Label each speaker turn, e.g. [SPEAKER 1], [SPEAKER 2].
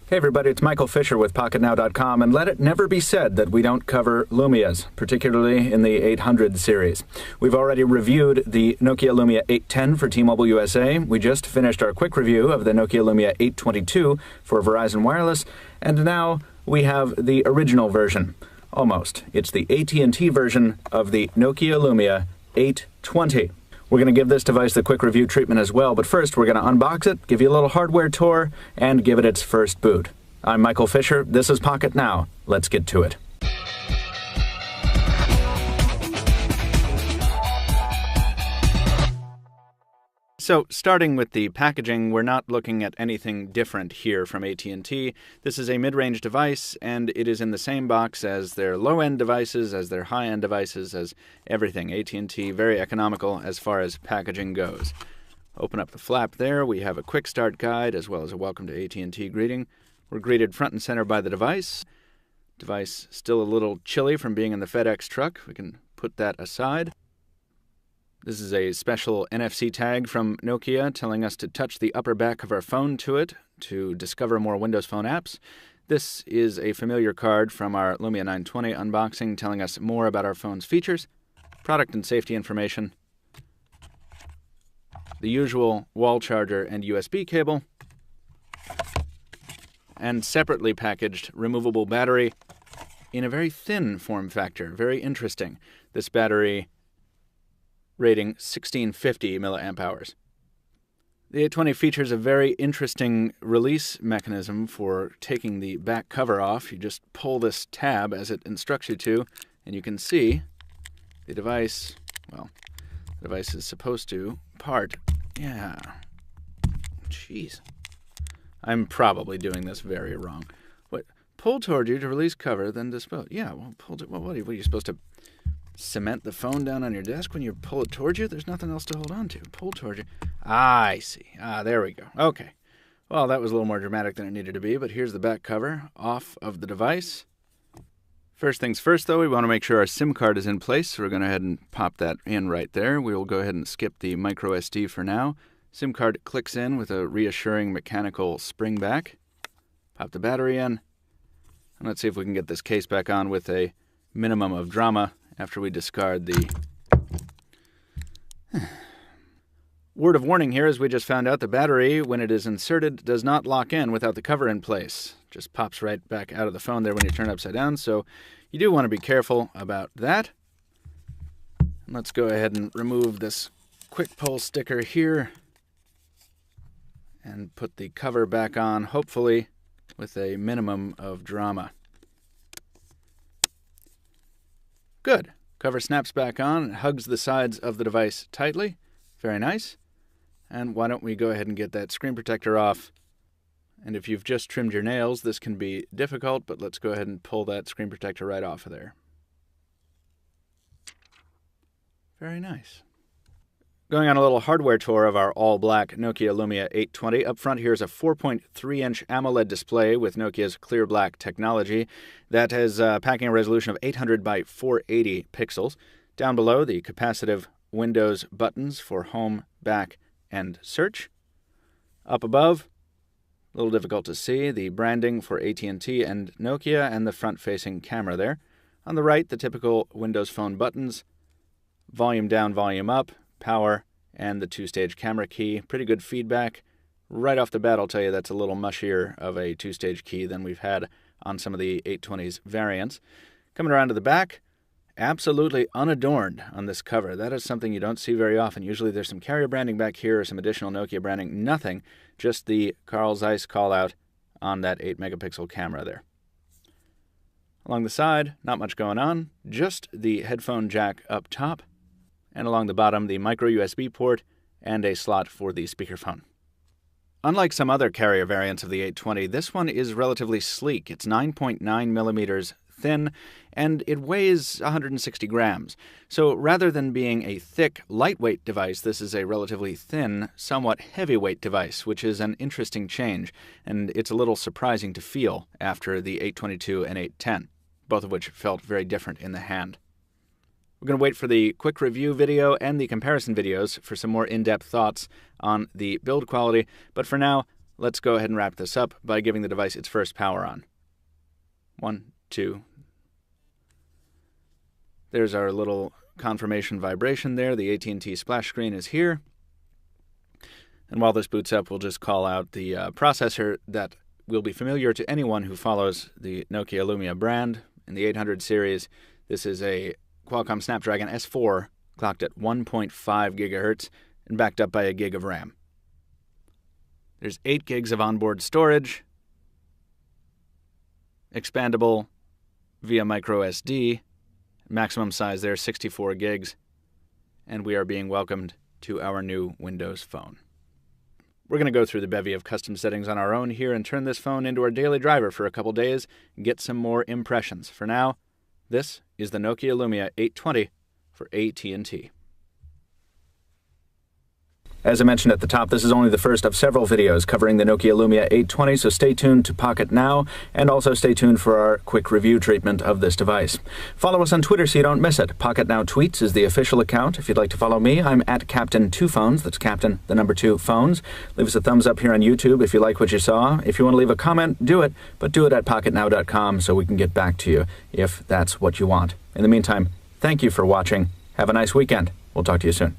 [SPEAKER 1] Hey everybody, it's Michael Fisher with PocketNow.com, and let it never be said that we don't cover Lumias, particularly in the 800 series. We've already reviewed the Nokia Lumia 810 for T-Mobile USA. We just finished our quick review of the Nokia Lumia 822 for Verizon Wireless, and now we have the original version. Almost. It's the AT&T version of the Nokia Lumia 820. We're going to give this device the quick review treatment as well, but first we're going to unbox it, give you a little hardware tour, and give it its first boot. I'm Michael Fisher. This is Pocket Now. Let's get to it. So, starting with the packaging, we're not looking at anything different here from AT&T. This is a mid-range device, and it is in the same box as their low-end devices, as their high-end devices, as everything. AT&T, very economical as far as packaging goes. Open up the flap there. We have a quick start guide, as well as a welcome to AT&T greeting. We're greeted front and center by the device. Device still a little chilly from being in the FedEx truck. We can put that aside. This is a special NFC tag from Nokia telling us to touch the upper back of our phone to it to discover more Windows Phone apps. This is a familiar card from our Lumia 920 unboxing telling us more about our phone's features, product and safety information, the usual wall charger and USB cable, and separately packaged removable battery in a very thin form factor. Very interesting. This battery rating 1650 milliamp hours. The 820 features a very interesting release mechanism for taking the back cover off. You just pull this tab as it instructs you to, and you can see the device, well, the device is supposed to part. Yeah. Jeez. I'm probably doing this very wrong. What? Pull toward you to release cover, then dispose. Yeah, well, what are you supposed to cement the phone down on your desk when you pull it towards you? There's nothing else to hold on to. Pull towards you. I see. There we go. Okay. Well, that was a little more dramatic than it needed to be, but here's the back cover off of the device. First things first, though, we want to make sure our SIM card is in place, so we're going to go ahead and pop that in right there. We will go ahead and skip the micro SD for now. SIM card clicks in with a reassuring mechanical spring back. Pop the battery in. And let's see if we can get this case back on with a minimum of drama after we discard the word of warning here, as we just found out, the battery, when it is inserted, does not lock in without the cover in place. Just pops right back out of the phone there when you turn it upside down, so you do want to be careful about that. Let's go ahead and remove this quick pull sticker here and put the cover back on, hopefully with a minimum of drama. Good. Cover snaps back on and hugs the sides of the device tightly. Very nice. And why don't we go ahead and get that screen protector off. And if you've just trimmed your nails, this can be difficult, but let's go ahead and pull that screen protector right off of there. Very nice. Going on a little hardware tour of our all-black Nokia Lumia 820. Up front here is a 4.3-inch AMOLED display with Nokia's clear black technology that is packing a resolution of 800 by 480 pixels. Down below, the capacitive Windows buttons for home, back, and search. Up above, a little difficult to see, the branding for AT&T and Nokia and the front-facing camera there. On the right, the typical Windows Phone buttons, volume down, volume up, power, and the two-stage camera key. Pretty good feedback. Right off the bat, I'll tell you that's a little mushier of a two-stage key than we've had on some of the 820's variants. Coming around to the back, absolutely unadorned on this cover. That is something you don't see very often. Usually there's some carrier branding back here or some additional Nokia branding. Nothing, just the Carl Zeiss call-out on that 8-megapixel camera there. Along the side, not much going on, just the headphone jack up top. And along the bottom, the micro USB port and a slot for the speakerphone. Unlike some other carrier variants of the 820, this one is relatively sleek. It's 9.9 millimeters thin, and it weighs 160 grams. So rather than being a thick, lightweight device, this is a relatively thin, somewhat heavyweight device, which is an interesting change, and it's a little surprising to feel after the 822 and 810, both of which felt very different in the hand. We're going to wait for the quick review video and the comparison videos for some more in-depth thoughts on the build quality, but for now, let's go ahead and wrap this up by giving the device its first power on. 1, 2. There's our little confirmation vibration there. The AT&T splash screen is here. And while this boots up, we'll just call out the processor that will be familiar to anyone who follows the Nokia Lumia brand. In the 800 series, this is a Qualcomm Snapdragon S4 clocked at 1.5 gigahertz and backed up by a gig of RAM. There's 8 gigs of onboard storage, expandable via micro SD, maximum size there 64 gigs, and we are being welcomed to our new Windows Phone. We're going to go through the bevy of custom settings on our own here and turn this phone into our daily driver for a couple days and get some more impressions. For now, this is the Nokia Lumia 820 for AT&T. As I mentioned at the top, this is only the first of several videos covering the Nokia Lumia 820, so stay tuned to Pocket Now, and also stay tuned for our quick review treatment of this device. Follow us on Twitter so you don't miss it. Pocket Now Tweets is the official account. If you'd like to follow me, I'm at Captain2Phones. That's Captain, the number 2, Phones. Leave us a thumbs up here on YouTube if you like what you saw. If you want to leave a comment, do it, but do it at pocketnow.com so we can get back to you if that's what you want. In the meantime, thank you for watching. Have a nice weekend. We'll talk to you soon.